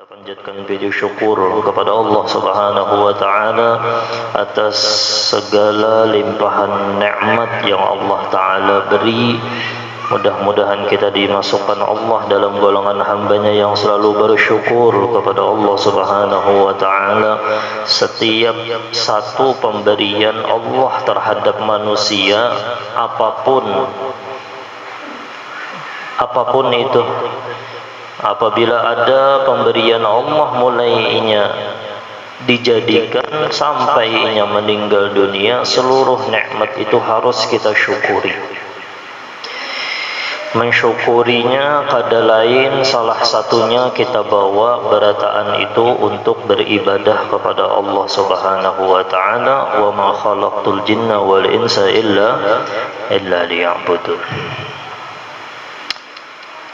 Kita panjatkan puji syukur kepada Allah Subhanahu wa taala atas segala limpahan nikmat yang Allah taala beri. Mudah-mudahan kita dimasukkan Allah dalam golongan hambanya yang selalu bersyukur kepada Allah Subhanahu wa taala. Setiap satu pemberian Allah terhadap manusia, apapun itu, apabila ada pemberian Allah mulainya dijadikan sampai ia meninggal dunia, seluruh nikmat itu harus kita syukuri. Mensyukurinya kada lain salah satunya kita bawa berataan itu untuk beribadah kepada Allah Subhanahu wa taala. Wa ma khalaqtul jinna wal insa illa liya'budun.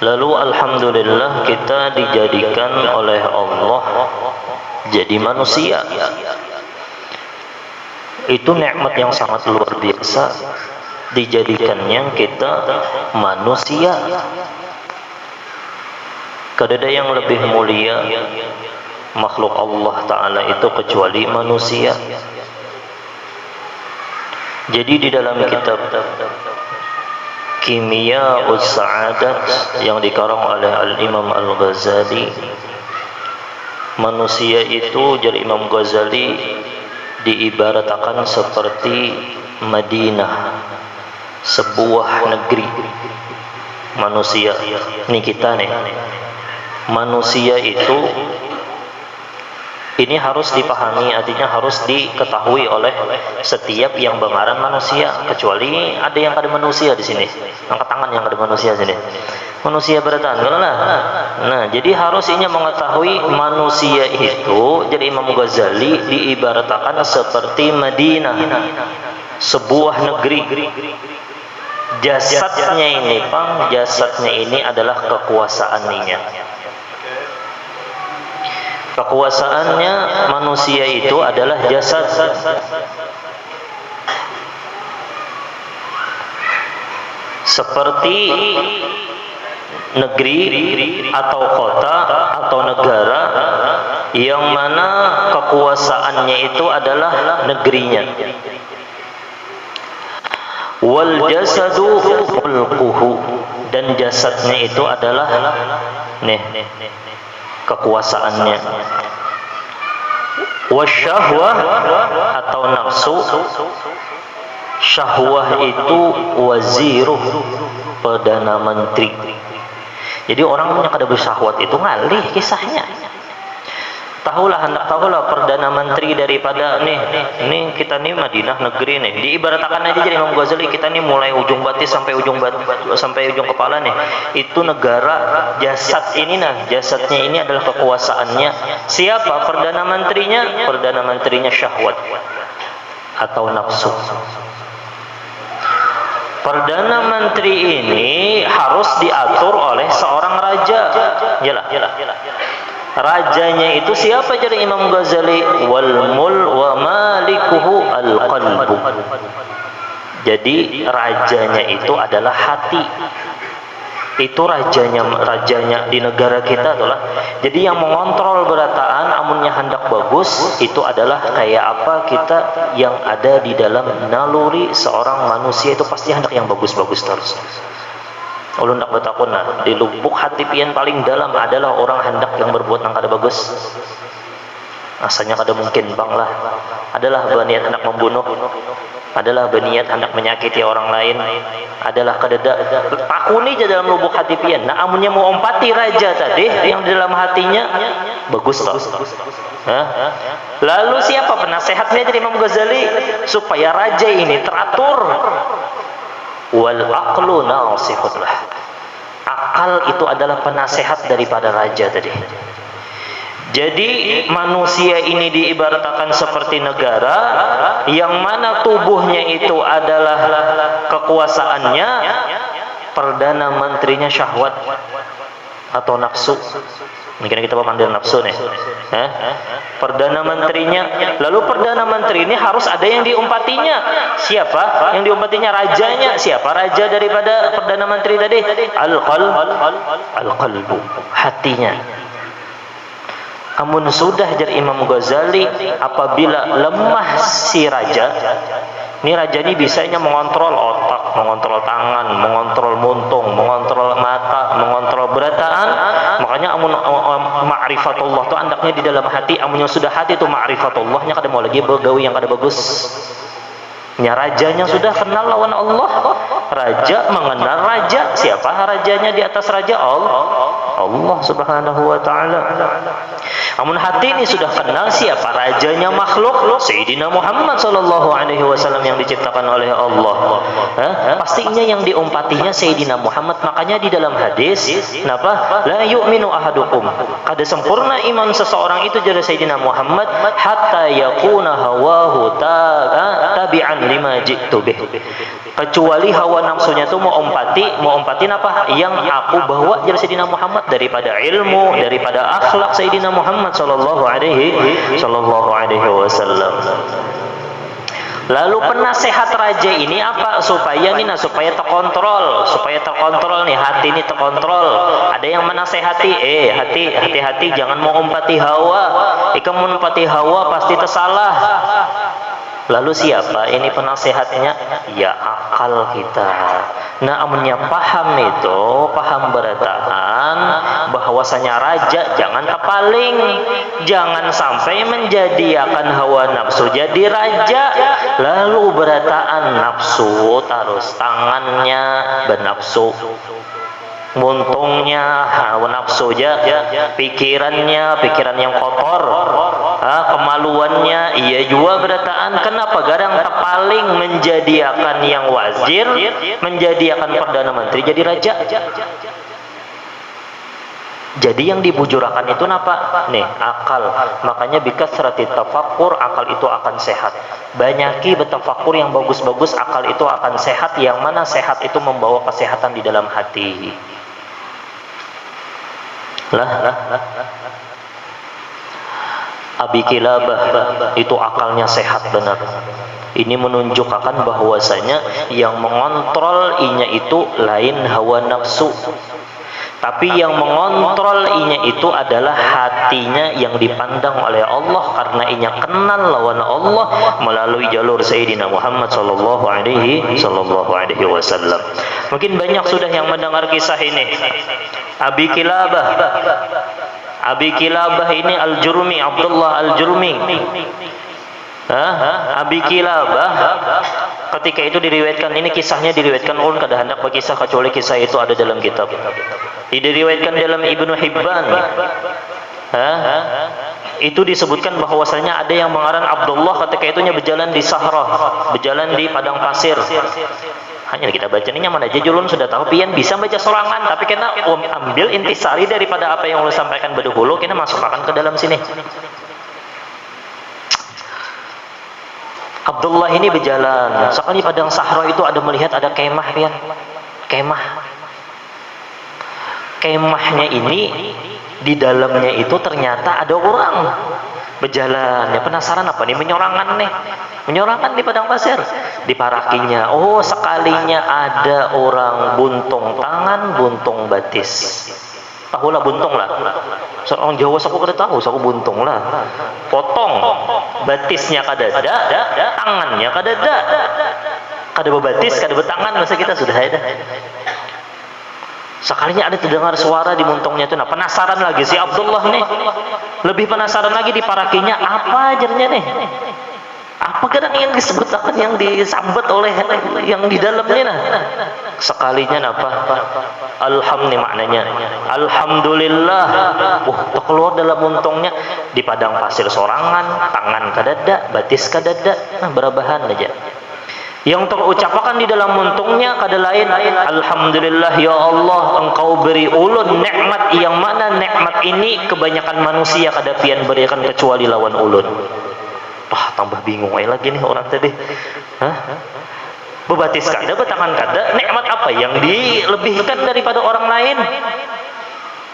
Lalu alhamdulillah kita dijadikan oleh Allah jadi manusia. Itu nikmat yang sangat luar biasa, dijadikannya kita manusia. Kada ada yang lebih mulia makhluk Allah Ta'ala itu kecuali manusia. Jadi di dalam kitab Kimia Us-Sa'adat yang dikarang oleh Al-Imam Al-Ghazali, manusia itu jadi Imam Ghazali diibaratkan seperti Madinah, sebuah negeri. Manusia ini kita nih, manusia itu ini harus dipahami, artinya harus diketahui oleh setiap yang berngaran manusia, kecuali ada yang ada manusia di sini. Angkat tangan yang ada manusia sini. Manusia beratan, lah. Nah, jadi harus ini mengetahui manusia itu. Jadi Imam Ghazali diibaratkan seperti Madinah, sebuah negeri. Jasadnya ini adalah kekuasaannya. Kekuasaannya manusia itu adalah jasad. Seperti negeri atau kota atau negara yang mana kekuasaannya itu adalah negerinya. Wal jasadu mulkuhu, dan jasadnya itu adalah kekuasaannya. Wasyahwah atau nafsu, syahwah itu waziruh, perdana menteri. Jadi orang yang kada bersyahwat itu ngalih kisahnya. Tahulah perdana menteri daripada nih kita nih Madinah negeri nih. Diibaratkan aja jadi Imam Ghazali, kita nih mulai ujung batis sampai ujung kepala nih. Itu negara, jasadnya ini adalah kekuasaannya. Siapa perdana menterinya? Perdana menterinya syahwat atau nafsu. Perdana menteri ini harus diatur oleh seorang raja. Yalah. Rajanya itu siapa jadi Imam Ghazali? Wal mul wa malikuhu al qalbu. Jadi rajanya itu adalah hati. Itu rajanya di negara kita adalah. Jadi yang mengontrol berataan amunnya hendak bagus itu adalah kayak apa kita yang ada di dalam naluri seorang manusia itu pasti hendak yang bagus-bagus terus. Ulun nak bertakun di lubuk hati pian paling dalam adalah orang hendak yang berbuat yang kada bagus. Asalnya kada mungkin bang lah. Adalah berniat hendak membunuh, adalah berniat hendak menyakiti orang lain, adalah kadada takuni di dalam lubuk hati pian. Nah amunnya mau ompati raja tadi yang di dalam hatinya bagus toh. Lalu siapa penasehatnya dari Imam Ghazali supaya raja ini teratur? Wal aqlu nasihun lah. Akal itu adalah penasehat daripada raja tadi. Jadi manusia ini diibaratkan seperti negara yang mana tubuhnya itu adalah kekuasaannya, perdana menterinya syahwat atau nafsu. Mungkin kita panggil nafsu nih. Perdana menterinya. Lalu perdana menteri ini harus ada yang diumpatinya. Siapa yang diumpatinya? Rajanya. Siapa raja daripada perdana menteri tadi? Al-qalbu, hatinya. Amun sudah jar Imam Ghazali, apabila lemah si raja, ini raja ini bisanya mengontrol otak, mengontrol tangan, mengontrol muntung, mengontrol mata, mengontrol berataan. Makanya amun ma'rifatullah itu andaknya di dalam hati. Amun yang sudah hati itu ma'rifatullahnya kada mau lagi begawi yang kada bagus. Ya, rajanya sudah kenal lawan Allah. Raja mengenal raja. Siapa rajanya di atas raja? Allah subhanahu wa ta'ala. Amun hati ini sudah kenal siapa rajanya makhluk, Sayyidina Muhammad sallallahu alaihi wasallam yang diciptakan oleh Allah. Pastinya yang diumpatinya Sayyidina Muhammad. Makanya di dalam hadis, kenapa? La yu'minu ahadukum. Kada sempurna iman seseorang itu jadi Sayyidina Muhammad hatta yakuna hawahu tabi'an lima jitu bih. Kecuali hawa nafsunya itu mau umpatin apa yang aku bawa jadi Sayyidina Muhammad, daripada ilmu, daripada akhlak Sayyidina Muhammad sallallahu alaihi wasallam. Lalu penasehat raja ini apa? Supaya terkontrol nih, hati ini terkontrol. Ada yang menasehati, hati-hati jangan mau umpati hawa. Ika mau umpati hawa pasti tersalah. Lalu siapa ini penasehatnya? Ya akal kita. Nah, amunnya paham berataan bahwasanya raja jangan terpaling, jangan sampai menjadikan hawa nafsu jadi raja. Lalu berataan nafsu, terus tangannya bernafsu, muntungnya hawa nafsu aja, pikiran yang kotor, kemaluannya iya juga berataan. Kenapa garang terpaling menjadikan yang wazir, menjadikan perdana menteri jadi raja? Jadi yang dibujurakan itu apa? Nih, akal. Makanya bikasrati tafakkur, akal itu akan sehat. Banyaki bertafakkur yang bagus-bagus, akal itu akan sehat. Yang mana sehat itu membawa kesehatan di dalam hati. Abi Kilabah itu akalnya sehat benar. Ini menunjukkan bahwasanya yang mengontrol inya itu lain hawa nafsu, tapi yang mengontrol inya itu adalah hatinya yang dipandang oleh Allah, karena inya kenal lawan Allah melalui jalur Sayyidina Muhammad sallallahu alaihi wasallam. Mungkin banyak sudah yang mendengar kisah ini. Abi Kilabah ini Al-Jurmi, Abdullah Al-Jurmi. Abi Kilabah ketika itu diriwayatkan, ini kisahnya diriwayatkan ulun kada hendak berkisah kecuali kisah itu ada dalam kitab. Diriwayatkan dalam Ibnu Hibban. Itu disebutkan bahwasanya ada yang mengaran Abdullah ketika itunya berjalan di Sahra, berjalan di padang pasir. Hanya kita baca ini nyaman aja, julun sudah tahu pian bisa baca sorangan, tapi kita ambil intisari daripada apa yang ulun sampaikan berdahulu, kita masukkan ke dalam sini. Abdullah ini berjalan, sekali padang Sahra itu ada melihat ada kemah pian. Kemahnya ini di dalamnya itu ternyata ada orang berjalan. Ya penasaran apa nih, menyorangan di padang pasir. Diparakinya, oh sekalinya ada orang buntung tangan, buntung batis. Tahulah buntung lah. Seorang Jawa aku kada tahu, aku buntung lah. Potong batisnya kada ada, tangannya kada ada. Kada bebatis, kada betangan, masa kita sudah ada. Sekalinya ada terdengar suara di muntungnya itu. Nah, penasaran lagi si Abdullah nih. Lebih penasaran lagi diparakinya, apa ajarnya nih? Apa kadang yang disebutkan, yang disambat oleh yang di dalamnya nah? Sekalinya apa? Alhamdulillah maknanya. Alhamdulillah. Keluar dalam muntungnya di padang pasir sorangan, tangan kadada, batis kadada. Nah, berabahan aja. Yang terucapkan di dalam muntungnya kada lain, alhamdulillah ya Allah, engkau beri ulun nikmat yang mana nikmat ini kebanyakan manusia kada pian berikan kecuali lawan ulun. Tambah bingung lagi nih orang tadi. Bebatis kada, betangan kada, nikmat apa yang dilebihkan daripada orang lain?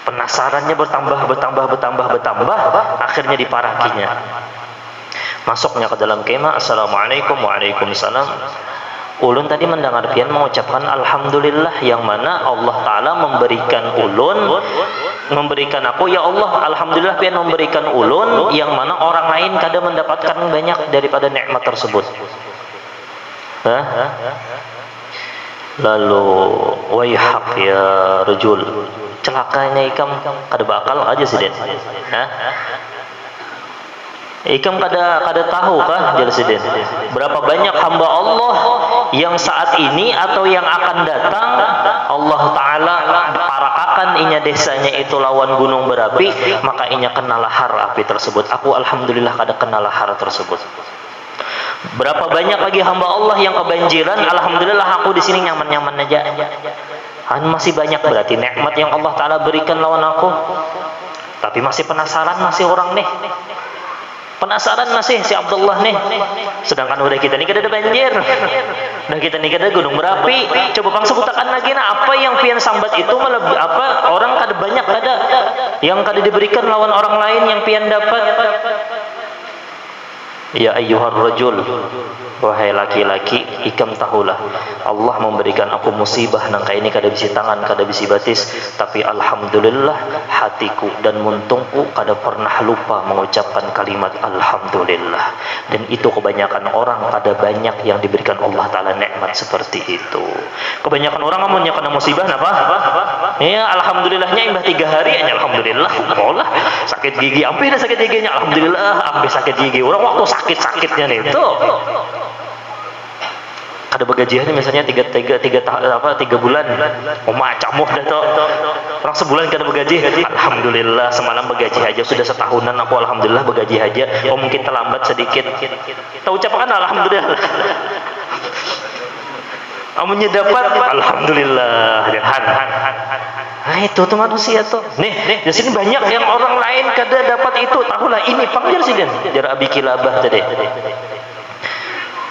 Penasarannya bertambah, akhirnya diparakinya. Masuknya ke dalam kemah, assalamualaikum, waalaikumsalam. Ulun tadi mendengar pian mengucapkan alhamdulillah, yang mana Allah Ta'ala memberikan ulun memberikan aku, ya Allah alhamdulillah pian memberikan ulun yang mana orang lain kada mendapatkan banyak daripada nikmat tersebut. Hah? Lalu waihak ya rajul, celakanya ikam kada bakal aja sih Den. Hah? Ikam kada tahu kah Jalsidin berapa banyak hamba Allah yang saat ini atau yang akan datang Allah Ta'ala parakakan inya desanya itu lawan gunung berapi, maka inya kena lahar api tersebut. Aku alhamdulillah kada kena lahar tersebut. Berapa banyak lagi hamba Allah yang kebanjiran, alhamdulillah aku di sini nyaman-nyaman aja. Masih banyak berarti nikmat yang Allah Ta'ala berikan lawan aku. Tapi masih penasaran masih orang nih. Penasaran masih si Abdullah nih. Sedangkan udah kita nih kada ada banjir. Dan kita nih kada gunung berapi. Coba bang sebutakan lagi nah apa yang pian sambat itu melebih apa orang kada banyak kada yang kada diberikan lawan orang lain yang pian dapat. Ya ayyuhar rajul, wahai laki-laki, ikam tahulah Allah memberikan aku musibah nangka ini kada bisi tangan, kada bisi batis, tapi alhamdulillah hatiku dan muntungku kada pernah lupa mengucapkan kalimat alhamdulillah. Dan itu kebanyakan orang kada banyak yang diberikan Allah Ta'ala nikmat seperti itu. Kebanyakan orang amunnya kena musibah napa? Ya alhamdulillahnya imbah 3 hari hanya alhamdulillah. Allah sakit gigi, ampe dah sakit giginya alhamdulillah, ampe sakit gigi. Orang waktu sakit-sakitnya nih itu ada bagajiannya misalnya 3 bulan mau macamuh dah tuh orang sebulan kada begaji, alhamdulillah semalam begaji aja sudah setahunan aku alhamdulillah begaji aja. Oh mungkin terlambat sedikit, kita ucapkan alhamdulillah. Amunnya dapat alhamdulillah. Nah itu tuh manusia tuh. Nih di sini banyak yang orang lain kada dapat itu. Tahulah ini panggil sih Den. Jar Abi Kilabah tadi.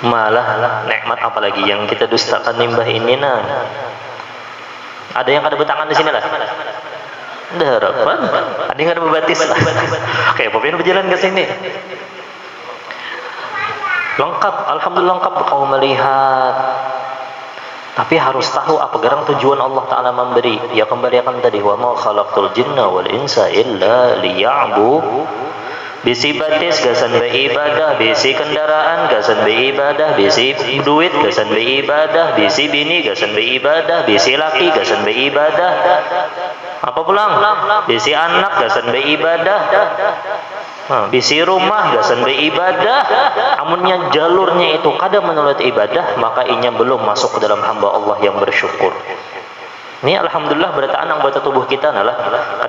Malah nikmat apalagi yang kita dustakan nimbah ini nah. Ada yang kada bertangan di sini lah. Ada harapan. Ada yang kada berbatis lah. Oke, Popin berjalan ke sini. Lengkap, alhamdulillah lengkap kau melihat. Tapi harus tahu apa gerang tujuan Allah Ta'ala memberi. Ya kembalikan tadi, wa ma khalaqtul jinna wal insa illa liya'bu. Bisi batis gasan beribadah, bisi kendaraan gasan beribadah, bisi duit gasan beribadah, bisi bini gasan beribadah, bisi laki gasan beribadah. Apa pulang? Bisi anak gasan beribadah. Bisi rumah gasan beribadah, amunnya jalurnya itu kada menurut ibadah, maka inya belum masuk ke dalam hamba Allah yang bersyukur. Ini alhamdulillah berataan anggota tubuh kita adalah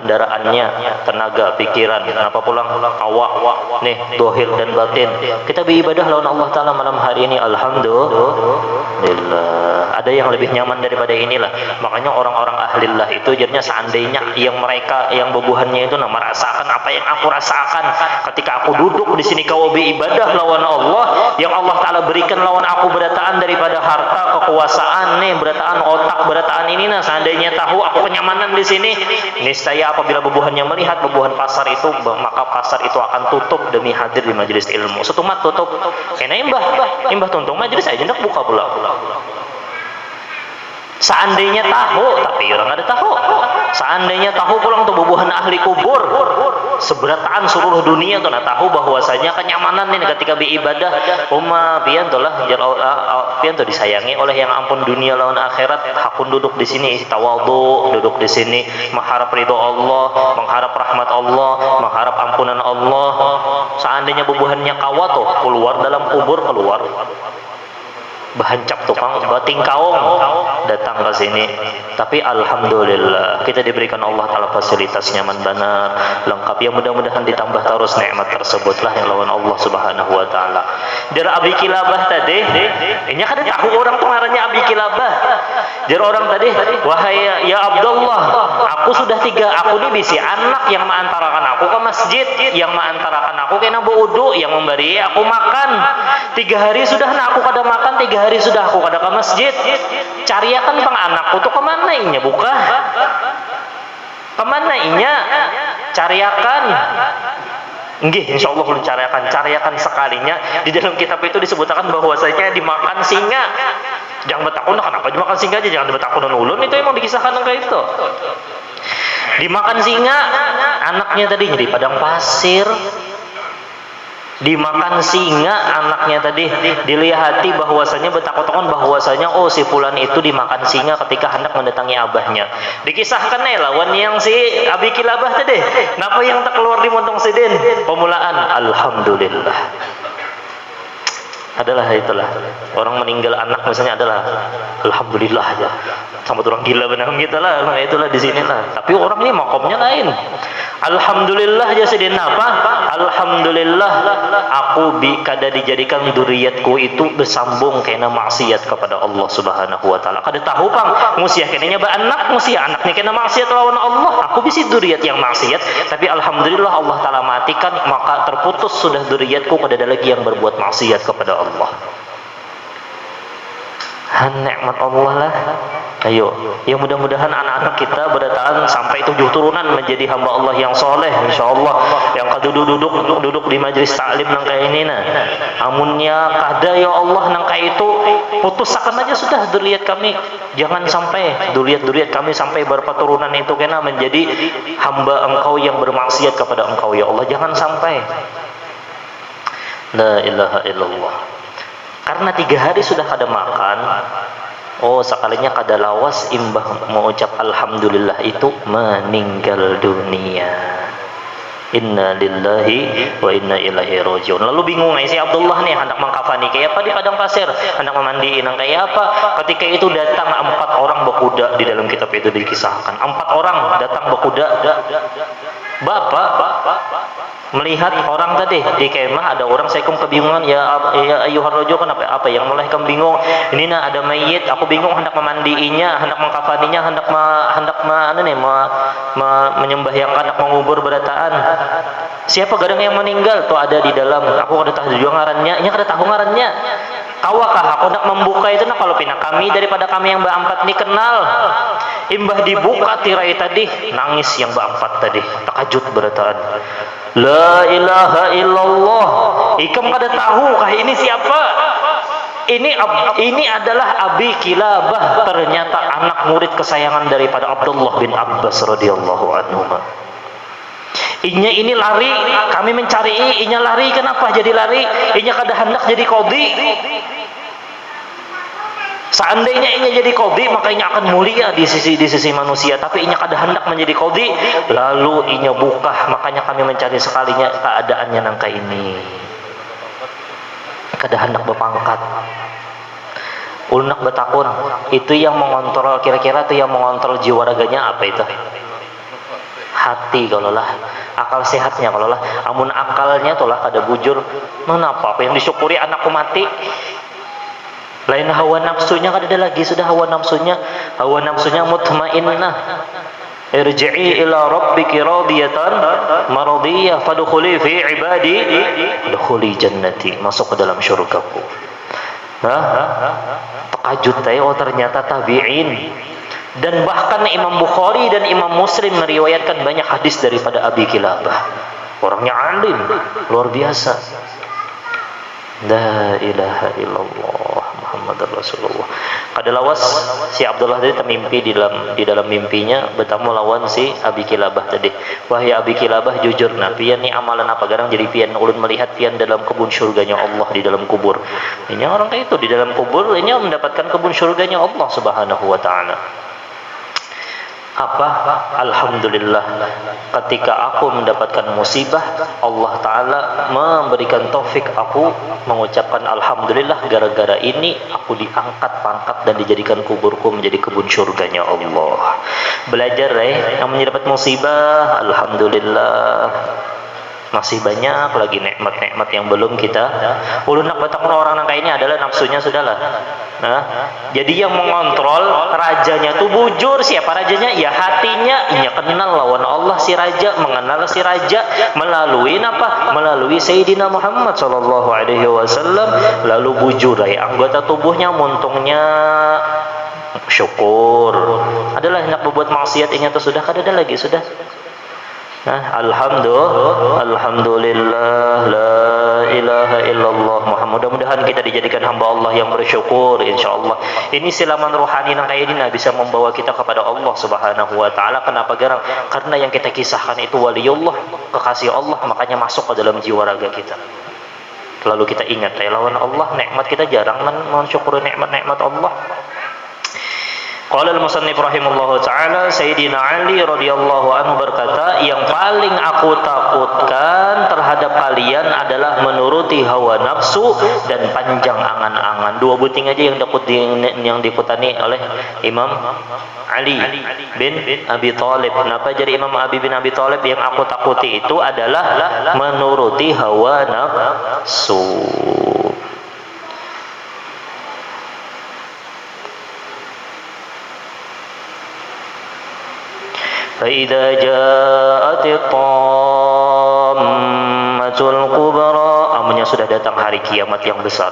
kendaraannya, tenaga, pikiran, apa pulang awak, nih dohir dan batin. Kita beribadah lawan Allah Ta'ala malam hari ini, alhamdulillah. Ada yang lebih nyaman daripada inilah. Makanya orang-orang ahlillah itu jadinya seandainya yang mereka yang bubuhannya itu merasakan apa yang aku rasakan ketika aku duduk di sini kau beribadah lawan Allah, yang Allah Ta'ala berikan lawan aku berataan daripada harta, kekuasaan nih, berataan otak, berataan ini nah. Seandainya tahu aku kenyamanan di sini, niscaya apabila bubuhannya melihat bubuhan pasar itu, maka pasar itu akan tutup demi hadir di majelis ilmu. Setumat tutup. Kena imbah tuntung majelis aja ndak buka pula. Seandainya tahu, tapi orang ada tahu. Seandainya tahu pulang tuh bubuhan ahli kubur, seberataan seluruh dunia tuh nah tahu bahwasanya kenyamanan nih ketika beribadah, pian tuh lah, pian tuh disayangi oleh yang ampun dunia lawan akhirat. Hakun duduk di sini tawadhu, duduk di sini mengharap ridho Allah, mengharap rahmat Allah, mengharap ampunan Allah. Seandainya bubuhannya kawa tuh keluar dalam kubur keluar. Bahancap tukang bating kaung datang ke sini. Tapi alhamdulillah kita diberikan Allah Ta'ala fasilitas nyaman benar lengkap, yang mudah-mudahan ditambah terus nikmat tersebutlah yang lawan Allah Subhanahu wa Ta'ala. Dari Abi Kilabah tadi ini kan tahu orang pengarangnya Abi Kilabah. Jadi orang tadi, wahai ya Abdullah, aku sudah 3, aku ini bisi anak yang mengantarakan aku ke masjid, yang mengantarakan aku kena wudu, yang memberi aku makan. 3 hari sudah nah aku kada makan, 3 hari sudah aku kada ke masjid. Cariakan pang anakku tuh kemana inya buka? Kemana inya? Cariakan. Nggih, insyaallah belum cariakan sekalinya. Di dalam kitab itu disebutkan bahwasanya dimakan singa. Jangan bertakun kenapa dimakan singa aja, jangan bertakun ulun, itu emang dikisahkan kayak itu. Dimakan singa, anaknya tadi di padang pasir. Dimakan singa, anaknya tadi dilihati bahwasanya betakon-takon bahwasanya oh si fulan itu dimakan singa ketika hendak mendatangi abahnya. Dikisahkan lawan yang si Abi Kilabah tadi. Napa yang tak keluar di montong sidin? Pemulaan alhamdulillah. Adalah itulah orang meninggal anak misalnya adalah alhamdulillah aja. Sama orang gila benar gitu lah. Nah, itulah di sini lah. Tapi orang ini makomnya lain. Alhamdulillah aja sedih apa? Alhamdulillah aku kada dijadikan duriyatku itu bersambung kena maksiat kepada Allah Subhanahu wa taala. Kada tahu pang musia kenanya ba anak musia anaknya kena maksiat lawan Allah. Aku bisi duriyat yang maksiat, tapi alhamdulillah Allah taala matikan maka terputus sudah duriyatku kada ada lagi yang berbuat maksiat kepada Allah. Nikmat Allah lah. Ayo, ya mudah-mudahan anak-anak kita bertahan sampai 7 turunan menjadi hamba Allah yang soleh, insyaallah. Yang duduk di majelis taklim nang kayak ini nah. Amunnya kada ya Allah nang kayak itu putusakan aja sudah duriat kami. Jangan sampai duriat kami sampai berapa turunan itu kena menjadi hamba Engkau yang bermaksiat kepada Engkau ya Allah. Jangan sampai. La ilaha illallah. Karena 3 hari sudah kada makan. Oh, sekalinya kada lawas imbah mengucap alhamdulillah itu meninggal dunia. Inna lillahi wa inna ilaihi rajiun. Lalu bingung si Abdullah nih hendak mengkafani kayak apa di padang pasir, hendak memandiin kayak apa. Ketika itu datang 4 orang berkuda, di dalam kitab itu dikisahkan. 4 orang datang berkuda. Bapak melihat orang tadi di kemah ada orang saya kebingungan ya ayuhar rojo kenapa apa yang mulai kamu bingung ini nah ada mayit aku bingung hendak memandiinya hendak mengkafaninya hendak menyembahyangkan hendak mengubur berataan siapa gadang yang meninggal tuh ada di dalam aku kada tahu juga ngarannya nya kada tahu ngarannya kawakah aku hendak membuka itu nah kalau pina kami daripada kami yang berempat nih kenal imbah dibuka tirai tadi nangis yang berempat tadi takajut berataan la ilaha illallah ikam kada tahu kah ini siapa ini adalah Abi Kilabah ternyata anak murid kesayangan daripada Abdullah bin Abbas radhiyallahu anhu. Inya ini lari kami mencari inya lari kenapa jadi lari inya kada hendak jadi qadhi. Seandainya inya jadi qadhi maka inya akan mulia di sisi manusia tapi inya kada hendak menjadi qadhi lalu inya buka makanya kami mencari sekalinya keadaannya nangka ini kada hendak berpangkat ulnak betakun itu yang mengontrol kira-kira itu yang mengontrol jiwa raganya apa itu hati kalau lah akal sehatnya kalau lah amun akalnya tuh lah kada bujur kenapa apa yang disyukuri anakku mati lain hawa nafsunya kan ada lagi sudah hawa nafsunya mutmainnah irji'i ila rabbiki radiyatan maradiyah fadkhuli fi ibadi dukhuli jannati masuk ke dalam syurgaku. Takajud tayo ternyata tabi'in dan bahkan Imam Bukhari dan Imam Muslim meriwayatkan banyak hadis daripada Abi Kilabah orangnya alim luar biasa. La ilaha illallah Muhammadur Rasulullah. Kada lawas si Abdullah tadi termimpi di dalam mimpinya bertemu lawan si Abi Kilabah tadi. Wahai Abi Kilabah jujur nah pian ni amalan apa garang jadi pian ulun melihat pian dalam kebun surganya Allah di dalam kubur. Ini orang kayak itu di dalam kubur ini mendapatkan kebun surganya Allah Subhanahu wa taala. Apa? Alhamdulillah ketika aku mendapatkan musibah Allah Ta'ala memberikan taufik aku mengucapkan Alhamdulillah gara-gara ini aku diangkat pangkat dan dijadikan kuburku menjadi kebun syurganya Allah. Belajar yang mendapat musibah Alhamdulillah masih banyak lagi nikmat-nikmat yang belum kita ulunak batakun orang kayak ini adalah nafsunya sudahlah. Jadi yang mengontrol rajanya tuh bujur siapa rajanya ya hatinya inya kenal lawan Allah si raja mengenal si raja melalui apa melalui Sayyidina Muhammad sallallahu alaihi wasallam lalu bujur anggota tubuhnya muntungnya syukur adalah hendak berbuat maksiat inya tuh sudah kada ada lagi sudah. Alhamdulillah la ilaha illallah mudah-mudahan kita dijadikan hamba Allah yang bersyukur insyaallah. Ini silaman rohani nang kayak ini bisa membawa kita kepada Allah Subhanahu wa taala. Kenapa garang? Karena yang kita kisahkan itu waliullah, kekasih Allah, makanya masuk ke dalam jiwa raga kita. Lalu kita ingat lawan Allah, nikmat kita jarang mensyukuri nikmat-nikmat Allah. Qala al-musannif rahimahullahu taala, Sayyidina Ali radhiyallahu anhu berkata, yang paling aku takutkan terhadap kalian adalah menuruti hawa nafsu dan panjang angan-angan. Dua buting aja yang dikutani oleh Imam Ali bin Abi Thalib. Kenapa jadi Imam Ali bin Abi Thalib? Yang aku takuti itu adalah menuruti hawa nafsu. فَإِذَا جَاءَتِ الطَّامَّةُ الْكُبْرَى, amunnya sudah datang hari kiamat yang besar.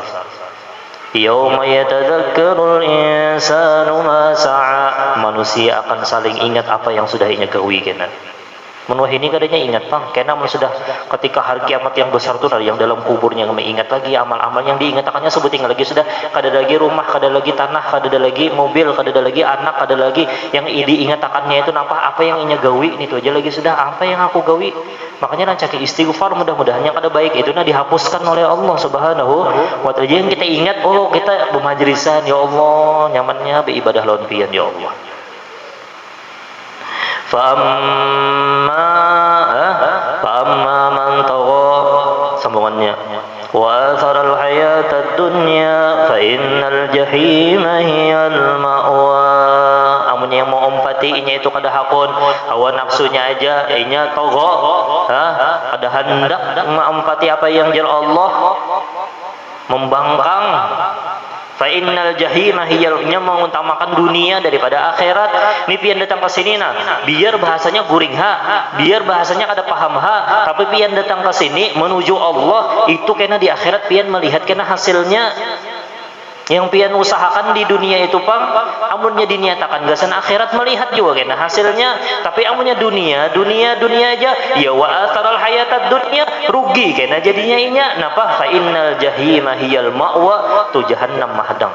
يَوْمَ يَتَذَكَّرُ الْإِنسَانُ مَا سَعَى, manusia akan saling ingat apa yang sudah ia gawi kena. Menuh ini kadanya ingat bang, karena sudah ketika hari kiamat yang besar itu yang dalam kuburnya mengingat lagi amal-amal yang diingatkannya sebutin lagi sudah kada lagi rumah, kada lagi tanah, kada lagi mobil, kada lagi anak, kada lagi yang diingatkannya itu apa yang inya gawi ini tuh aja lagi sudah apa yang aku gawi. Makanya rancaki istighfar mudah-mudahan yang kada baik itu dihapuskan oleh Allah Subhanahu wa taala. Yang kita ingat, oh kita bermajlisan ya Allah, nyamannya beribadah lawan pian ya Allah. Fa'amma man tagha, sambungannya, wa athara al-hayata ad-dunya fa innal jahima hiyal ma'wa. Amunnya yang mau umpati inya itu kada hakun hawa nafsunya aja inya tagha, kada hendak mengumpati apa yang jar Allah, membangkang. Fa innal jahima hiyalnya mengutamakan dunia daripada akhirat. Ini pian datang ke sini biar bahasanya guring biar bahasanya kada paham tapi pian datang ke sini menuju Allah itu kena di akhirat pian melihat kena hasilnya. Yang pian usahakan di dunia itu pang amunnya dinyatakan gasan akhirat melihat juga kena hasilnya. Tapi amunnya dunia aja ya wa atharal hayatad dunya rugi kena jadinya inya. Napa? Fa innal jahima hiyal ma'wa, tu jahannam mahadang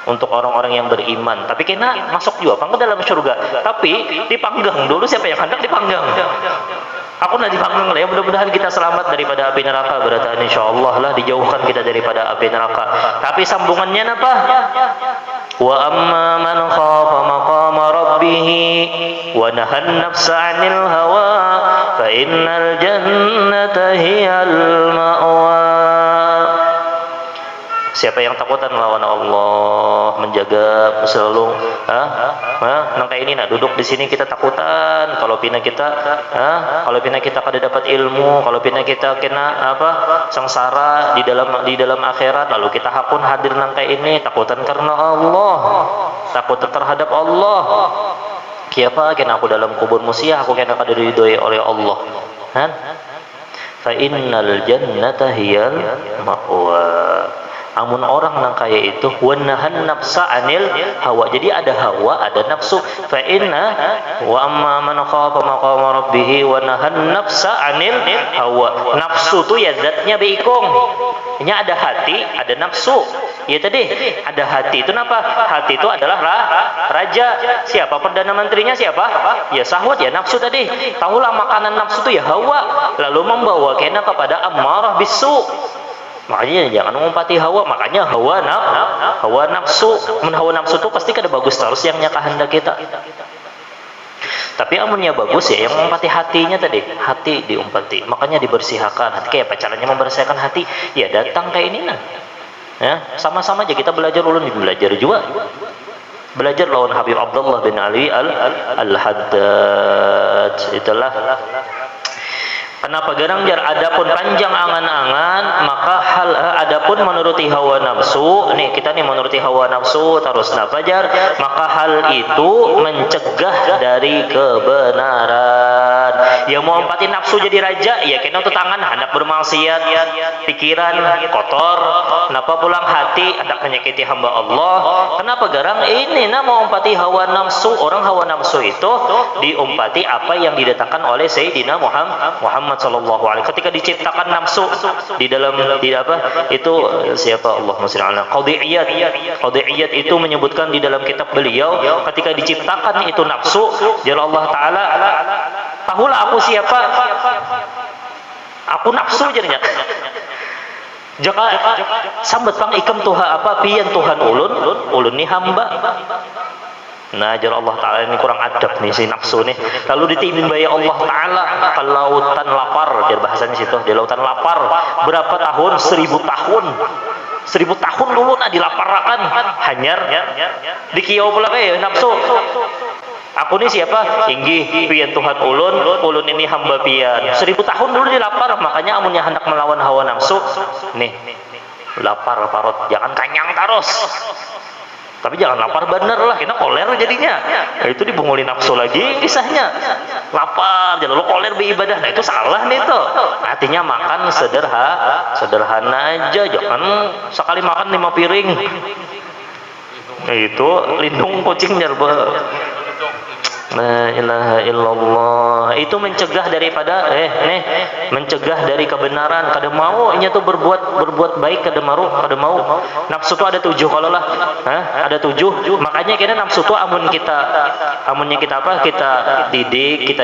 untuk orang-orang yang beriman. Tapi kena masuk juga pang ke dalam surga. Tapi dipanggang dulu, siapa yang hendak dipanggang? Aku nak dipanggang lah ya, mudah-mudahan kita selamat daripada api neraka. Berarti insyaallah lah dijauhkan kita daripada api neraka. Tapi sambungannya apa? Wa amma man khafa maqama rabbih wa nahan nafsa 'anil hawa fa innal jannata hiyal ma'wa. Siapa yang takutan melawan Allah, menjaga selalu nangka ini duduk di sini kita takutan kalau pina kita kada dapat ilmu, kalau pina kita kena sengsara di dalam akhirat, lalu kita hakun hadir nangka ini takutan karena Allah, takut terhadap Allah. Kiapa kena aku dalam kubur musia aku kena kada diridhoi oleh Allah. Fa innal jannata hiyal ma'wa. Amun orang nang kaya itu wanahan nafsa anil hawa. Jadi ada hawa, ada nafsu. Fa inna wa amma man khafa maqama rabbih wa nahan nafsa anil hawa. Nafsu tu ya zatnya beikung. Ini ada hati, ada nafsu. Ya tadi ada hati itu apa? Hati itu adalah raja. Siapa perdana menterinya siapa? Ya syahwat, ya nafsu tadi. Tahulah makanan nafsu itu ya hawa, lalu membawa kena kepada amarah bisu. Makanya jangan mengumpati hawa. Makanya hawa nafsu. Hawa nafsu itu pasti kada bagus terus yang kehendak kita. Tapi amunnya bagus ya yang mengumpati hatinya tadi. Hati diumpati. Makanya dibersihkan hati. Kayak apa caranya membersihkan hati? Ya datang kayak ini ya, sama-sama aja kita belajar ulun belajar juga. Belajar lawan Habib Abdullah bin Ali al-Haddad. Itulah kenapa garang jar adapun panjang angan-angan maka hal adapun menuruti hawa nafsu kita menuruti hawa nafsu terus napa jar maka hal itu mencegah dari kebenaran. Yang mau empati nafsu jadi raja ya kena tu tangan hendak bermaksiat, pikiran kotor, kenapa pulang hati hendak menyakiti hamba Allah. Kenapa garang ini mau empati hawa nafsu. Orang hawa nafsu itu diumpati apa yang didatangkan oleh Sayyidina Muhammad Muhammad sallallahu alaihi ketika diciptakan nafsu di dalam itu siapa Allahumma shalli ala Qadhi Iyad itu menyebutkan di dalam kitab beliau ketika diciptakan itu nafsu jalla Allah taala tahulah aku siapa, aku nafsu jadinya. Jaka sambat pang ikam tuha apa pian Tuhan ulun ni hamba. Nah, jar Allah taala ini kurang adab nih si nafsu nih. Lalu ditimbin bayar Allah taala ke lautan lapar, jar bahasanya situ, di lautan lapar. Berapa tahun? 1000 tahun. 1000 tahun dulu nah dilaparkan hanyar dikiau pula kayak nafsu. Aku ini siapa? Inggih pian Tuhan ulun ini hamba pian. 1000 tahun dulu dilapar, makanya amunnya hendak melawan hawa nafsu nih lapar parot, jangan kanyang terus. Tapi jangan lapar bener lah, kena koler jadinya. Nah, itu dibunguli nafsu lagi kisahnya. Lapar, jangan lo koler beribadah. Nah itu salah nih tuh. Artinya makan sederhana aja, jangan sekali makan 5 piring. Nah, itu lindung kucingnya. La ilaha illallah. Itu mencegah daripada mencegah dari kebenaran. Kada mau nya tuh berbuat baik, kada mau. Nafsu tuh ada 7 kalau lah. Ada 7. Makanya kena nafsu tuh amunnya kita apa? Kita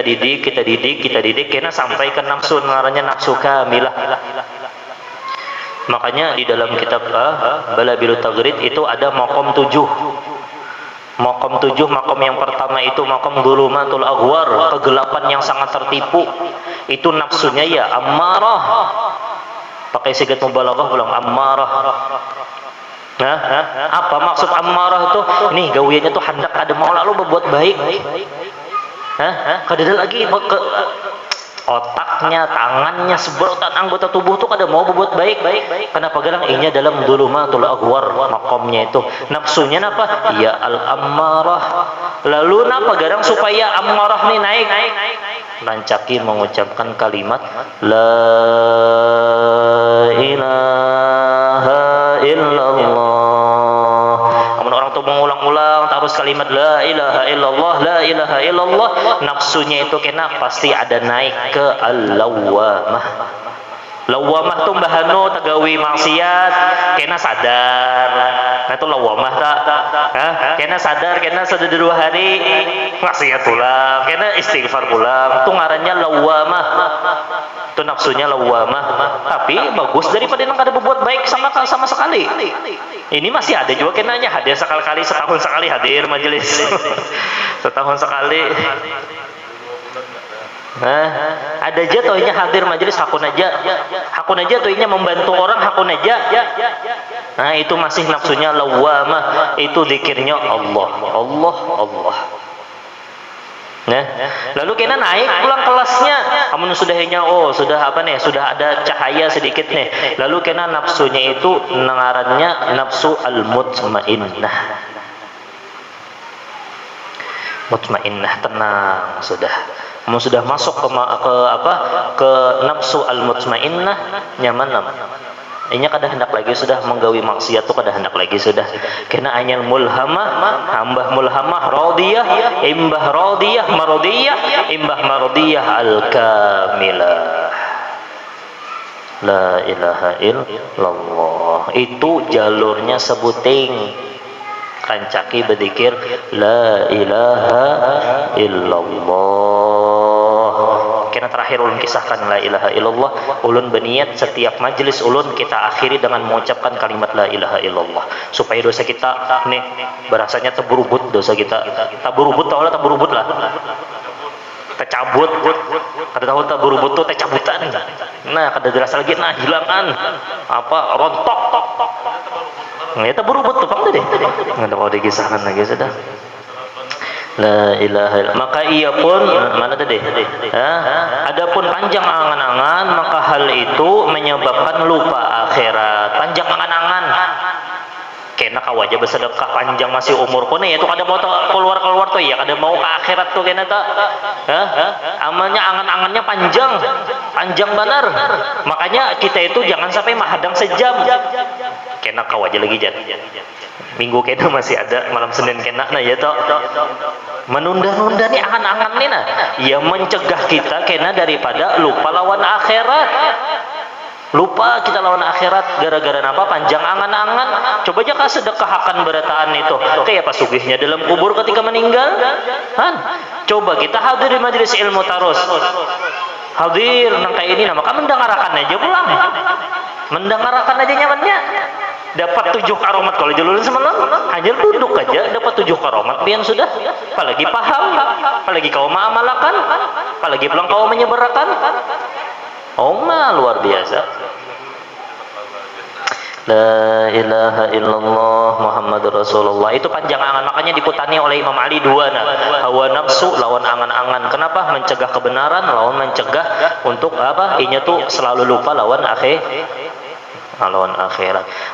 didik kena sampai ke nafsu, namanya nafsu kamilah. Makanya di dalam kitab Balabilut Tagrid itu ada maqam 7. Maqam 7, maqam yang pertama itu maqam dhulumatul aghwar, kegelapan yang sangat tertipu. Itu nafsunya ya ammarah. Pakai sigat mubalaghah pulang ammarah. Nah, apa maksud ammarah itu? Nih gawiannya tuh hendak ada mau lalu berbuat baik. Kada lagi otaknya, tangannya, seberotan anggota tubuh tuh kada mau berbuat baik. Kenapa gadang inya dalam dhulumatul aghwar maqamnya itu. Nafsunya napa? Ya al-ammarah. Lalu napa gadang supaya ammarah nih naik? Rancaki mengucapkan kalimat la ilaha illallah. Mengulang-ulang terus kalimat la ilaha illallah, nafsunya itu kena pasti ada naik ke al-lawwamah. Lawwamah tuh bahano tagawi maksiat kena sadar. Nah itu lawwamah tak? Kena sadar, kena sudah 2 hari maksiat pulang, kena istighfar pulang. Itu ngarannya lawwamah. Itu nafsunya lawwamah. Tapi bagus daripada yang kada berbuat baik sama sekali. Ini masih ada juga kenanya hadir sekali-kali, setahun sekali hadir majelis. Setahun sekali. Ada aja toinya hadir majelis hakun aja toinya membantu orang hakun aja. Nah itu masih nafsunya lawwamah, itu zikirnya Allah. Nah, lalu kena naik pulang kelasnya. Amun sudahnya sudah ada cahaya sedikit nih. Lalu kena nafsunya itu ngarannya nafsu al-mutmainnah. Mutmainnah, tenang sudah. Kamu sudah masuk ke nafsu al-mutmainnah, nyaman nam. Inya kada hendak lagi sudah menggawi maksiat tu kada hendak lagi sudah. Kena anyal mulhamah, hambah mulhamah radiyah, imbah radiyah maradiyah, imbah maradiyah al-kamilah. La ilaha illallah. Itu jalurnya sebuting. Kancaki berzikir la ilaha illallah. Kena terakhir ulun kisahkan la ilaha illallah. Ulun berniat setiap majelis ulun kita akhiri dengan mengucapkan kalimat la ilaha illallah supaya dosa kita nih berasanya terberubut dosa kita. Terberubut lah. Tercabut. Kada tahu terberubut tuh tercabutan. Nah, kada jelas lagi hilangan rontok. Ternyata berubut tuh deh. Nggak mau dikisahkan lagi sudah. La ilaha illallah. Maka ia pun mana tadi? Adapun panjang angan-angan maka hal itu menyebabkan lupa akhirat. Panjang angan-angan. Kena kawaja bersedekah panjang masih umur pun ya itu kada mau keluar tuh ya kada mau ke akhirat tuh kena tak. Amalnya angan-angannya panjang benar. Makanya kita itu jangan sampai menghadang sejam. Kena kawaja lagi jan. Minggu kena masih ada, malam Senin kena nah ya toh. menunda-nunda nih angan-angan nih nah ya mencegah kita kena daripada lupa lawan akhirat. Lupa kita lawan akhirat gara-gara apa? Panjang angan-angan. Coba aja kah sedekahkan berataan itu kayak pas sugihnya dalam kubur ketika meninggal kan. Coba kita hadir di majelis ilmu terus, hadir nang kayak ini nah, maka mendengarkan aja pulang, mendengarkan aja nyamannya dapat 7 karomat. Kalau jalulun semalam hanya duduk aja dapat 7 karomat pian sudah. Apalagi paham, apalagi kau mengamalkan, apalagi pulang kau menyebarkan. Luar biasa. La ilaha illallah Muhammadur Rasulullah. Itu panjang angan, makanya dikutani oleh Imam Ali dua nah. Hawa nafsu lawan angan-angan. Kenapa? Mencegah kebenaran lawan mencegah untuk apa? Inya tuh selalu lupa lawan akhirat.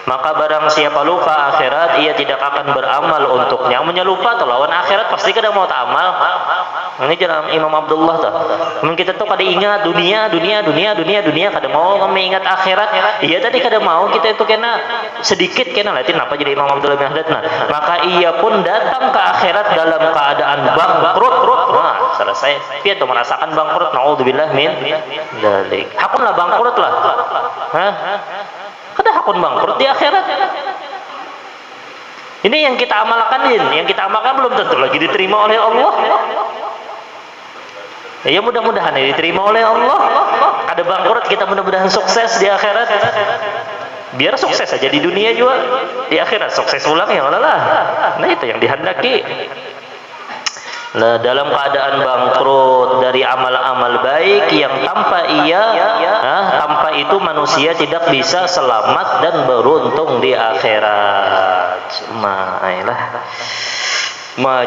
Maka barang siapa lupa akhirat, ia tidak akan beramal untuknya. Menyelupa atau lawan akhirat pasti kadang mau tamal. Ini jalan Imam Abdullah tuh. Kita tuh kada ingat dunia, kada mau mengingat akhirat. Iya tadi kada mau kita itu kena sedikit kena latin apa jadi Imam Abdullah bin Haddad. Nah, maka ia pun datang ke akhirat dalam keadaan bangkrut. Nah, selesai. Dia tuh merasakan bangkrut. Nauzubillah min dzalik. Hakunlah bangkrut lah. Kada hakun bangkrut di akhirat. Ini yang kita amalkan, yang kita amalkan belum tentu lagi diterima oleh Allah. Ya mudah-mudahan diterima oleh Allah. Kada bangkrut kita mudah-mudahan sukses di akhirat. Biar sukses saja di dunia juga, di akhirat sukses ulang ya Allah lah. Nah itu yang dihendaki. Nah, dalam keadaan bangkrut dari amal-amal baik yang tanpa itu manusia tidak bisa selamat dan beruntung di akhirat.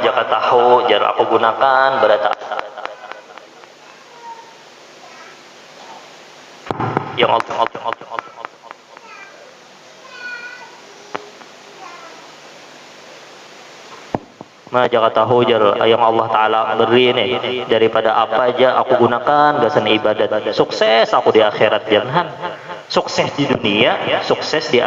Jaka tahu jar aku gunakan berata yang jaka tahu jar yang Allah Ta'ala beri nih daripada apa aja aku gunakan gasan ibadat sukses aku di akhirat. Jangan sukses di dunia, sukses di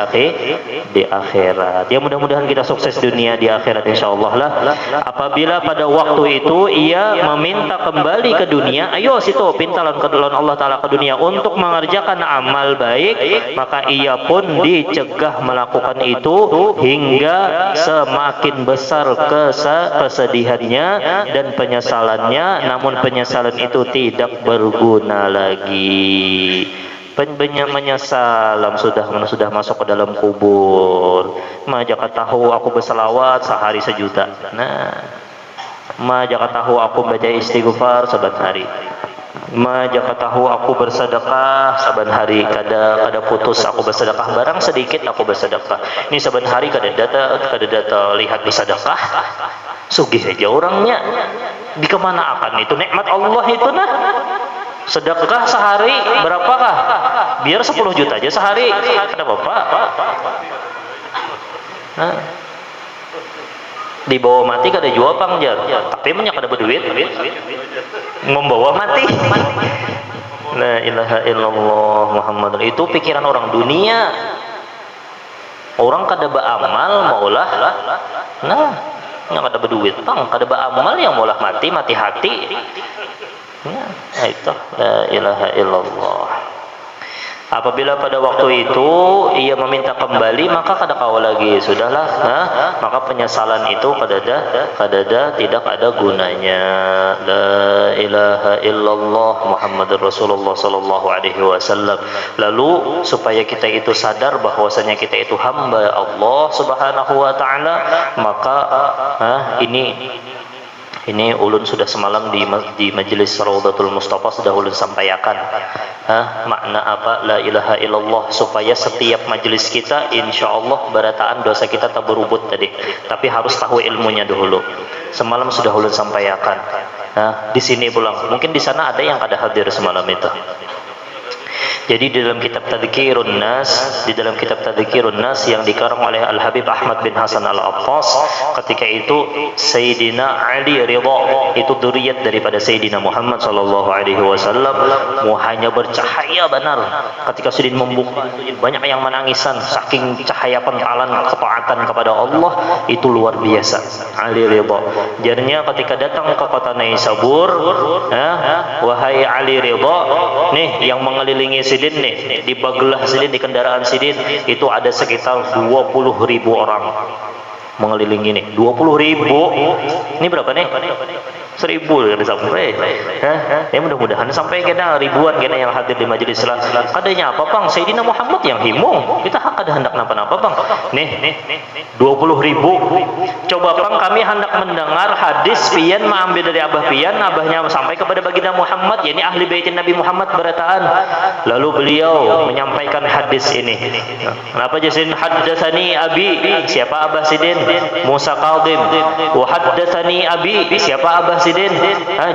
akhirat. Ya mudah-mudahan kita sukses dunia di akhirat insyaallah lah. Apabila pada waktu itu ia meminta kembali ke dunia, ayo situ pintalan ke dalam Allah Ta'ala ke dunia untuk mengerjakan amal baik, maka ia pun dicegah melakukan itu hingga semakin besar kesedihannya dan penyesalannya, namun penyesalan itu tidak berguna lagi. Menyesal sudah masuk ke dalam kubur. Jaka tahu aku berselawat sehari 1 juta. Jaka tahu aku baca istighfar saban hari. Jaka tahu aku bersedekah saban hari. Kada putus aku bersedekah, barang sedikit aku bersedekah. Ini saban hari kada data lihat bersedekah. Sugih aja orangnya. Di kemana akan itu nikmat Allah itu nah. Sedekah sehari berapakah? Biar 10 juta aja sehari. Ada bapak. Di bawah mati kada jual pangjar. Tapi banyak kada berduit. Membawa mati. La ilaha illallah Muhammad. Itu pikiran orang dunia. Orang kada beramal maulah. Yang kada berduit pang kada beramal yang maulah mati hati. Itu la ilaha illallah. Apabila pada waktu itu ia meminta kembali, maka kada kau lagi sudahlah. Maka penyesalan itu kadada tidak ada gunanya. La ilaha illallah Muhammadur Rasulullah sallallahu alaihi wasallam. Lalu supaya kita itu sadar bahwasanya kita itu hamba Allah Subhanahu wa taala, maka ini ulun sudah semalam di majelis Raudhatul Mustafa sudah ulun sampaikan makna apa la ilaha illallah, supaya setiap majelis kita insyaallah berataan dosa kita tak berubut tadi, tapi harus tahu ilmunya dulu. Semalam sudah ulun sampaikan. Di sini pulang, mungkin di sana ada yang kada hadir semalam itu. Jadi di dalam kitab Tadhkirun Nas, yang dikarang oleh Al-Habib Ahmad bin Hasan Al-Attas, ketika itu Sayyidina Ali Ridha, itu dzurriyyat daripada Sayyidina Muhammad sallallahu alaihi wasallam, hanya bercahaya benar. Ketika Sidin membuka, banyak yang menangisan saking cahaya pentalan ketaatan kepada Allah, itu luar biasa. Ali Ridha. Jadinya ketika datang ke kota Naisabur, wahai Ali Ridha, nih yang mengelilingi Sidin nih, di bagelah Sidin, di kendaraan Sidin itu ada sekitar 20.000 orang mengelilingi nih. 20.000. Ini berapa nih? 1.000 kan sampai. Ya mudah-mudahan sampai kena ribuan kena yang hadir di majelis lah. Kadanya apa bang? Sayyidina Muhammad yang himung. Kita hak ada hendak napa-napa bang. Nih 20.000. Coba bang, kami hendak mendengar hadis pian mengambil dari abah pian, abahnya sampai kepada baginda Muhammad, yakni ahli baitin Nabi Muhammad berataan. Lalu beliau menyampaikan hadis ini. Kenapa jasin haddatsani abi? Siapa abah Sidin? Musa Qadim. Wa haddatsani abi? Siapa abah Sidin?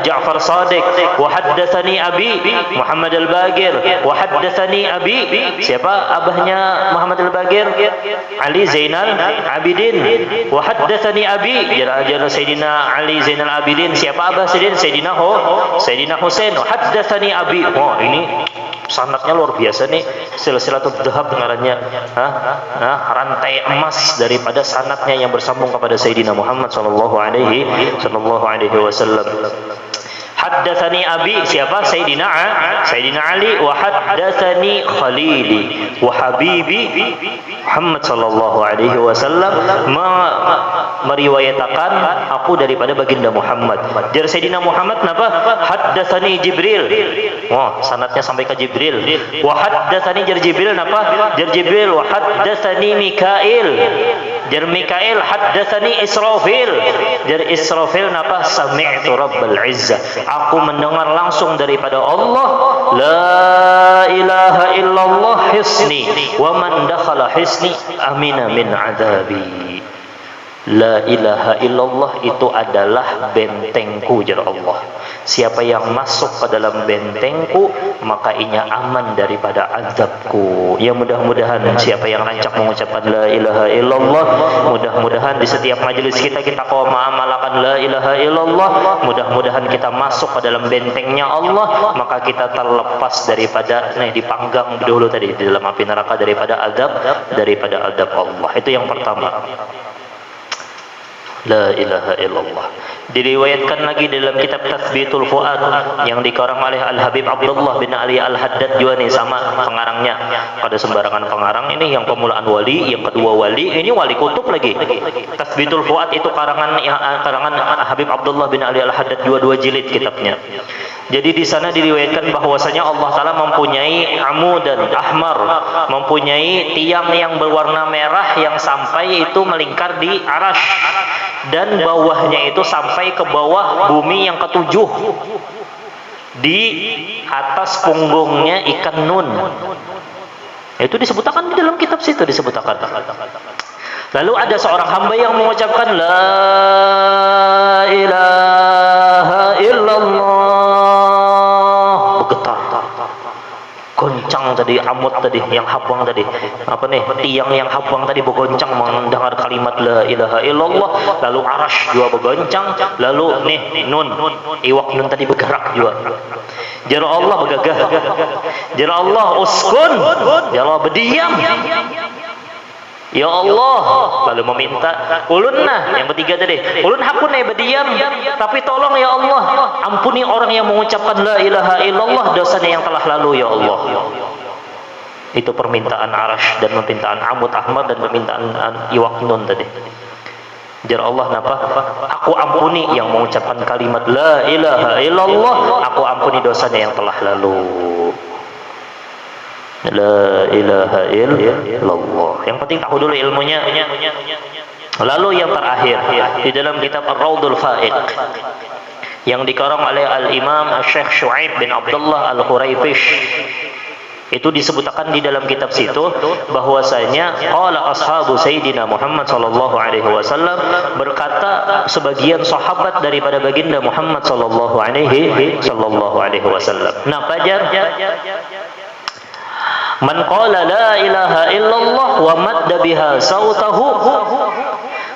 Ja'far Sadiq. Wa haddatsani abi Muhammad Al-Bagir. Wa haddatsani abi, siapa abahnya Muhammad Al-Bagir? Ali Zainal Abidin. Wa haddatsani abi, jara Sayyidina Ali Zainal Abidin. Siapa abah Sidin? Sayyidina Husain. Wa haddatsani abi. Oh, ini sanadnya luar biasa nih, silsilatul dhahab ngarannya, rantai emas daripada sanadnya yang bersambung kepada Sayyidina Muhammad sallallahu alaihi wasallam. Haddatsani abi, siapa? Sayyidina Ali. Wa haddatsani khalili wa habibi Muhammad sallallahu alaihi wasallam, meriwayatakan aku daripada baginda Muhammad. Jar Sayyidina Muhammad napa? Haddatsani Jibril. Wah, sanadnya sampai ke Jibril. Wa haddatsani jar Jibril napa? Jar Jibril. Wa haddatsani Mikail. Jar Mikail. Haddatsani Israfil. Jar Israfil napa? Sami'tu Rabbal Izzah, aku mendengar langsung daripada Allah, la ilaha illallah hisni wa man dakhala hisni amina min adabi. La ilaha illallah itu adalah bentengku, jar Allah. Siapa yang masuk ke dalam bentengku, maka ia aman daripada azabku. Ya mudah-mudahan siapa yang rancak mengucapkan la ilaha illallah, mudah-mudahan di setiap majelis kita kau mengamalkan la ilaha illallah, mudah-mudahan kita masuk ke dalam bentengnya Allah, maka kita terlepas daripada dipanggang dulu tadi di dalam api neraka daripada azab Allah. Itu yang pertama. La ilaha illallah. Diriwayatkan lagi dalam kitab Tathbitul Fuad yang dikarang oleh Al-Habib Abdullah bin Ali Al-Haddad juga nih, sama pengarangnya. Pada sembarangan pengarang ini, yang pemulaan wali, yang kedua wali, ini wali kutub lagi. Tathbitul Fuad itu karangan Habib Abdullah bin Ali Al-Haddad, dua jilid kitabnya. Jadi di sana diriwayatkan bahwasanya Allah Ta'ala mempunyai amudan ahmar, mempunyai tiang yang berwarna merah yang sampai itu melingkar di arash, dan bawahnya itu sampai ke bawah bumi yang ketujuh. Di atas punggungnya ikan nun. Itu disebutkan di dalam kitab situ disebutkan. Lalu ada seorang hamba yang mengucapkan la ilaha illallah, bergetar, goncang tadi, amut tadi, yang habang tadi, apa nih, tiang yang habang tadi bergoncang mendengar kalimat la ilaha illallah. Lalu arash juga bergoncang, lalu nih nun, iwak nun tadi bergerak juga. Jara Allah bergagah, jara Allah uskun, jara Allah berdiam. Ya Allah, lalu meminta ulunna, yang ketiga tadi, ulun hakunai berdiam, tapi tolong ya Allah, ampuni orang yang mengucapkan la ilaha illallah dosanya yang telah lalu ya Allah. Itu permintaan arash dan permintaan amud ahmar dan permintaan iwak nun tadi. Jar Allah napa? Aku ampuni yang mengucapkan kalimat la ilaha illallah, aku ampuni dosanya yang telah lalu. La ilaha illallah. Yang penting tahu dulu ilmunya. Lalu yang terakhir di dalam kitab Ar-Raudul Fa'iq yang dikarang oleh Al-Imam Syekh Syuaib bin Abdullah Al-Huraifish, itu disebutkan di dalam kitab situ bahwasanya qala ashabu Sayyidina Muhammad sallallahu alaihi wasallam, berkata sebagian sahabat daripada baginda Muhammad sallallahu alaihi wasallam. Nah, pajar Man qala la ilaha illallah wa madda biha sautahu,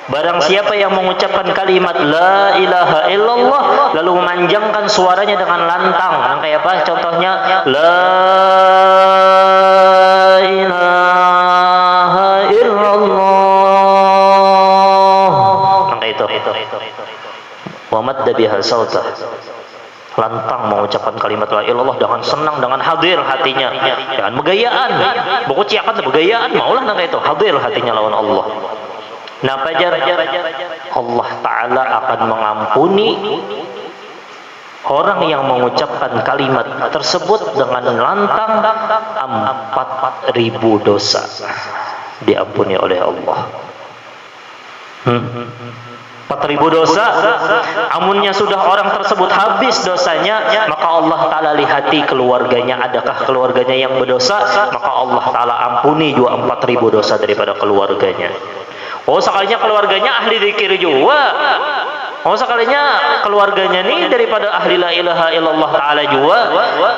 barang siapa yang mengucapkan kalimat la ilaha illallah lalu memanjangkan suaranya dengan lantang, yang kayak apa contohnya, la ilaha illallah, yang kayak itu. Wa madda biha sautah, lantang mengucapkan kalimat la ilallah dengan senang, dengan hadir hatinya, jangan begayaan, buku ciakan begayaan, maulah nang itu hadir hatinya lawan Allah. Nah, pajar Allah Ta'ala akan mengampuni orang yang mengucapkan kalimat tersebut dengan lantang 4.000 dosa diampuni oleh Allah. 4.000 dosa, amunnya sudah orang tersebut habis dosanya, maka Allah Ta'ala lihati keluarganya, adakah keluarganya yang berdosa, maka Allah Ta'ala ampuni juga 4.000 dosa daripada keluarganya. Oh, sekalinya keluarganya ahli zikir juga. Oh, sekalinya keluarganya nih daripada ahli la ilaha illallah ta'ala juga.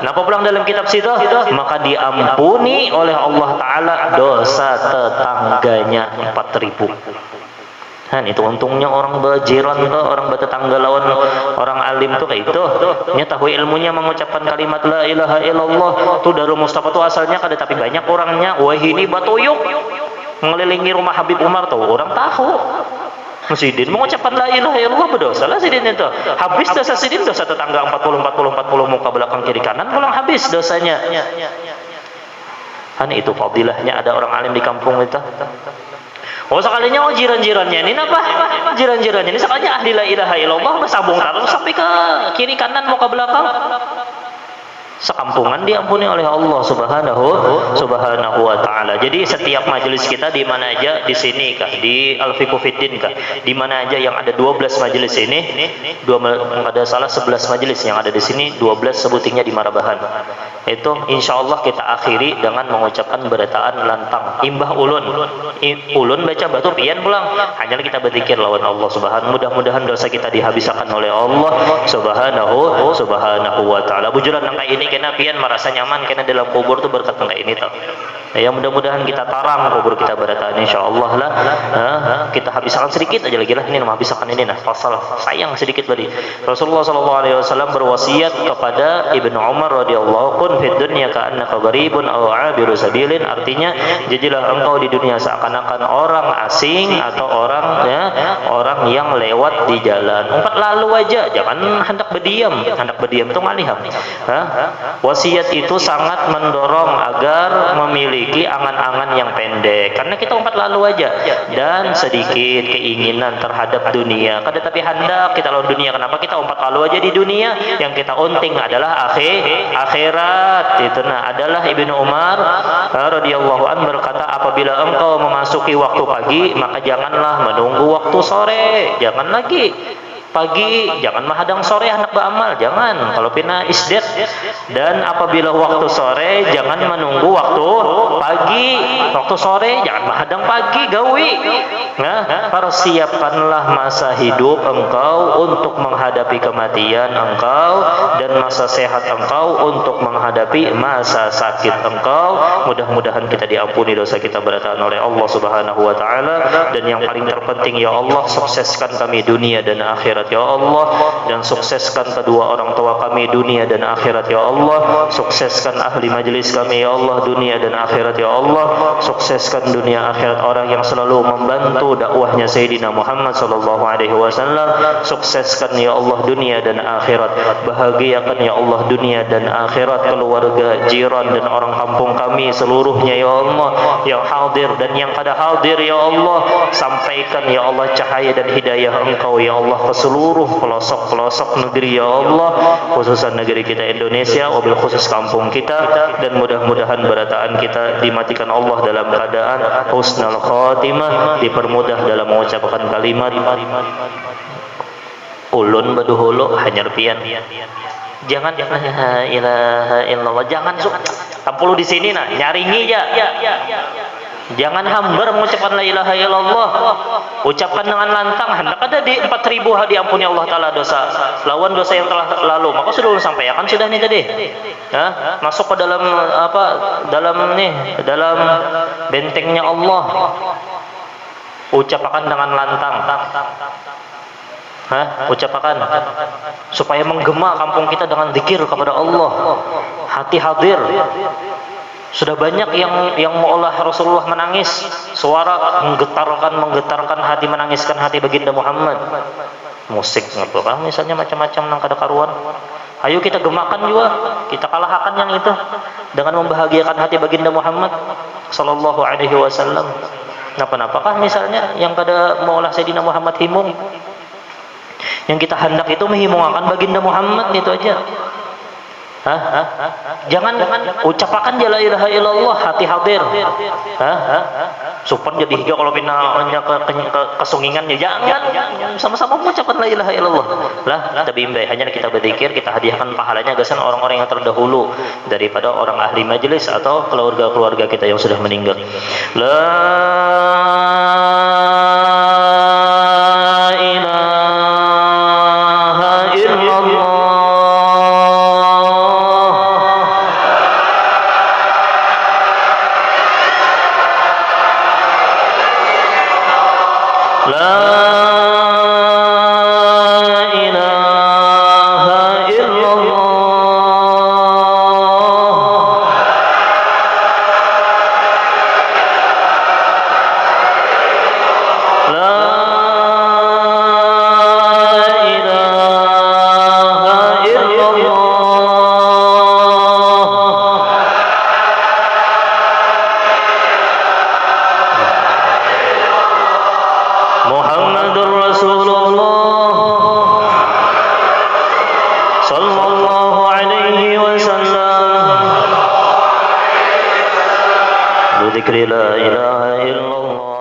Napa pulang dalam kitab situ? Maka diampuni oleh Allah Ta'ala dosa tetangganya 4.000. Kan itu untungnya orang berjiran tuh, orang bertetangga lawan orang alim tuh kayak itu. Nya tahu ilmunya mengucapkan kalimat la ilaha illallah. Tuh Darul Mustafa tuh asalnya kada tapi banyak orangnya. Wah, ini batuyuk mengelilingi rumah Habib Umar tuh orang tahu. Sidin mengucapkan la ilaha illallah berdosa lah Sidin itu. Habis dosa Sidin, dosa tetangga 40 muka belakang kiri kanan pulang habis dosanya. Kan itu fadilahnya ada orang alim di kampung itu. Oh, sekalinya jiran-jirannya ini apa? Jiran-jirannya ini sekalinya ahli la ilaha illallah bersambung terus sampai ke kiri kanan muka belakang. Sekampungan diampuni oleh Allah Subhanahu wa Ta'ala. Jadi setiap majelis kita di mana aja, di sini kah, di Al-Fiqh Fiddin kah, di mana aja yang ada 12 majelis ini, ada salah 11 majelis yang ada di sini, 12 sebutingnya di Marabahan. Itu insya Allah kita akhiri dengan mengucapkan berataan lantang imbah ulun. Ulun baca batu pian pulang. Hanya kita berzikir lawan Allah Subhanahu. Mudah-mudahan dosa kita dihabiskan oleh Allah Subhanahu wa Ta'ala. Bujuran nang ini kena pian merasa nyaman kena dalam kubur tuh berkat nang ini tau. Ya, mudah-mudahan kita tarang kubur kita berataan insyaallah lah. Kita habiskan sedikit aja lagi lah, ini nama habiskan ini nah pasal sayang sedikit tadi. Rasulullah sallallahu alaihi wasallam berwasiat kepada Ibnu Umar radhiyallahu kun fid dunya ka'annaka gharibun aw 'abiru sabilin, artinya jadilah engkau di dunia seakan-akan orang asing atau orang yang lewat di jalan. Umpat lalu aja, jangan hendak berdiam. Hendak berdiam itu ngaliham. Wasiat itu sangat mendorong agar memiliki angan-angan yang pendek, karena kita umpat lalu aja dan sedikit keinginan terhadap dunia. Kada tapi hendak kita lawan dunia. Kenapa kita umpat lalu aja di dunia? Yang kita unting adalah akhirat. Itu nah adalah Ibnu Umar radhiyallahu an berkata, apabila engkau memasuki waktu pagi maka janganlah menunggu waktu sore. Jangan lagi pagi, jangan menghadang sore hendak beramal, jangan. Kalau pina isdet. Dan apabila waktu sore jangan menunggu waktu pagi. Waktu sore jangan menghadang pagi gawi. Nah, persiapkanlah masa hidup engkau untuk menghadapi kematian engkau dan masa sehat engkau untuk menghadapi masa sakit engkau. Mudah-mudahan kita diampuni dosa kita berataan oleh Allah Subhanahu wa Ta'ala. Dan yang paling terpenting, ya Allah, sukseskan kami dunia dan akhirat ya Allah, dan sukseskan kedua orang tua kami dunia dan akhirat ya Allah, sukseskan ahli majlis kami ya Allah dunia dan akhirat ya Allah, sukseskan dunia akhirat orang yang selalu membantu dakwahnya Sayyidina Muhammad sallallahu alaihi wasallam, sukseskan ya Allah dunia dan akhirat, bahagiakan ya Allah dunia dan akhirat keluarga, jiran dan orang kampung kami seluruhnya ya Allah, yang hadir dan yang kada hadir ya Allah, sampaikan ya Allah cahaya dan hidayah Engkau ya Allah ke seluruh pelosok-pelosok negeri ya Allah, khususan negeri kita Indonesia, wabil khusus kampung kita, dan mudah-mudahan berataan kita dimatikan Allah dalam keadaan husnul khatimah, dipermudah dalam mengucapkan kalimat ulun baduhulu hanyar pian. Jangan la ilaha illallah, jangan tampulu di sini nah nyaringi ya. Jangan hambar mengucapkan la ilaha illallah. Ucapkan dengan lantang. Hendak ada di 4.000 diampuni Allah Ta'ala dosa. Lawan dosa yang telah lalu. Maka sudah sampaikan sudah nih tadi. Ya, masuk ke dalam apa? Dalam bentengnya Allah. Ucapkan dengan lantang. Ucapkan supaya menggema kampung kita dengan zikir kepada Allah. Hati hadir. Sudah banyak yang maulah Rasulullah menangis, suara menggetarkan hati, menangiskan hati baginda Muhammad. Musik ngapa misalnya macam-macam nang kada karuan. Ayo kita gemakan juga, kita kalahkan yang itu dengan membahagiakan hati baginda Muhammad sallallahu alaihi wasallam. Napa-napakah misalnya yang kada maulah Sayyidina Muhammad himung. Yang kita hendak itu menghimungkan baginda Muhammad, itu aja. Jangan ucapkan la ilaha illallah, hati hadir. Supaya jadi higa kalau pinanya kesungingan ya jangan, sama-sama mengucapkan la ilaha illallah. Lah, tapi imbai hanya kita berzikir, kita hadiahkan pahalanya gasan orang-orang yang terdahulu daripada orang ahli majelis atau keluarga-keluarga kita yang sudah meninggal. La ilaha illallah. Muhammadur Rasulullah sallallahu alaihi wasallam. Dzikri la ilaha illallah.